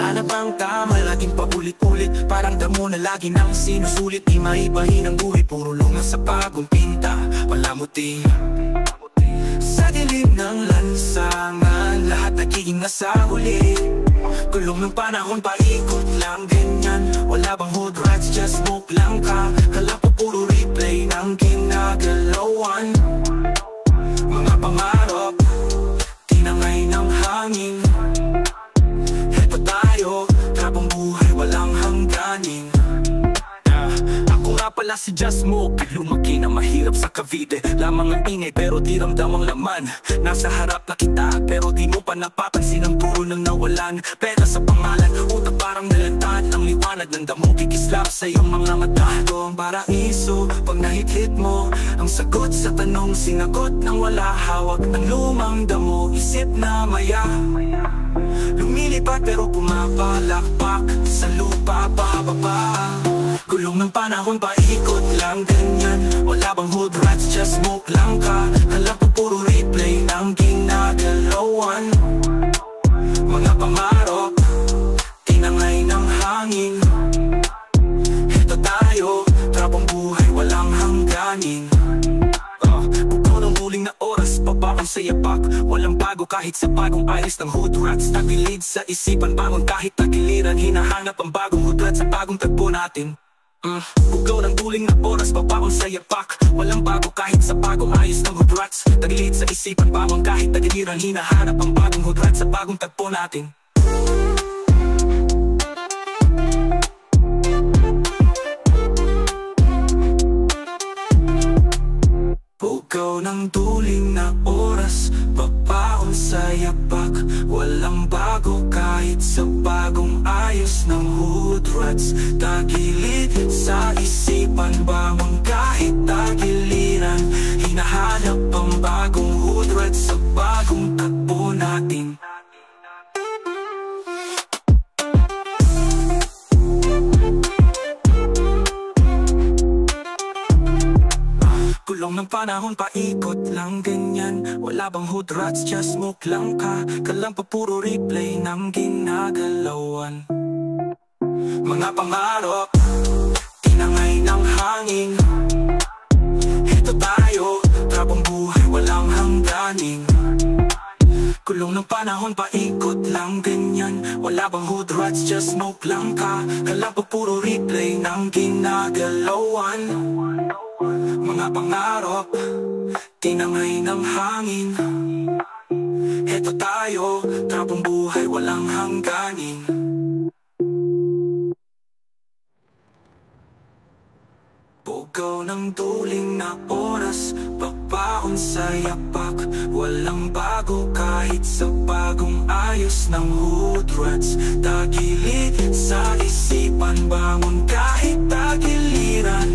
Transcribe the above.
hinahanap ang tama, laging paulit-ulit. Parang damo na lagi nang sinusulit. Di maibahin ang buhay, puro lunga sa bagong pinta, wala muti. Sa dilim ng lansangan, lahat nagiging nasa huli. Kulong ng panahon, paikot lang ganyan. Wala bang hood rats, just smoke lang ka. Kala ko puro replay ng ginagalawan. Mga pangarap, tinangay ng hangin. Heto tayo, trapang buhay, walang hangganin. Ako nga pala si Just Smoke, lumaki na mahirap sa Cavite. Lamang ang ingay pero di ramdam ang laman. Nasa harap na kita pero di mo pa napapansin ang turo ng nawalan. Pera sa pangalan, utak parang nalantad. Ang liwanag ng damo, kikislap sa iyong mga mata. Ito ang paraiso, pag nahit-hit mo ang sagot sa tanong, sinagot ng wala. Hawak ng lumang damo, isip na maya. Lumilipat pero pumapalakpak sa lupa pababa. Gulong ng panahon, paikot lang ganyan. Wala bang hood rats, just smoke lang ka. Kala ko puro replay ng ginagalawan. Mga pangarap, tinangay ng hangin. Heto tayo, trapang buhay, walang hangganin. Buko ng huling na oras, babakang sa yapak. Walang bago kahit sa bagong ayos ng hood rats. Tagilid sa isipan, bangon kahit tagiliran. Hinahanap ang bagong hood rats sa bagong tagpo natin. Bugaw ng duling na oras, babaon sa yapak. Walang bago kahit sa bagong ayos ng hood rats. Tagilid sa isipan, bangon kahit tagiliran. Hinahanap ang bagong hood rats sa bagong tagpo natin. Bugaw ng duling na oras, babaon sa yapak. Walang bago kahit sa bagong ayos ng hood rats. Tagilid sa isipan, bangon kahit tagiliran. Hinahanap ang bagong hood rats sa bagong tagpo natin. Kulong ng panahon, paikot lang ganyan. Wala bang hood rats, just smoke lang ka. Kalang pa puro replay ng ginagalawan. Mga pangarap, tinangay ng hangin. Heto tayo, trapang buhay, walang hangganin. Kulong ng panahon, paikot lang ganyan. Wala bang hood rats, just smoke lang ka. Kalang pa puro replay ng ginagalawan. Mga pangarap, tinangay ng hangin. Heto tayo, trapang buhay, walang hangganin. Bugaw ng duling na oras, babaon sa yapak. Walang bago kahit sa bagong ayos ng hood rats. Tagilid sa isipan, bangon kahit tagiliran.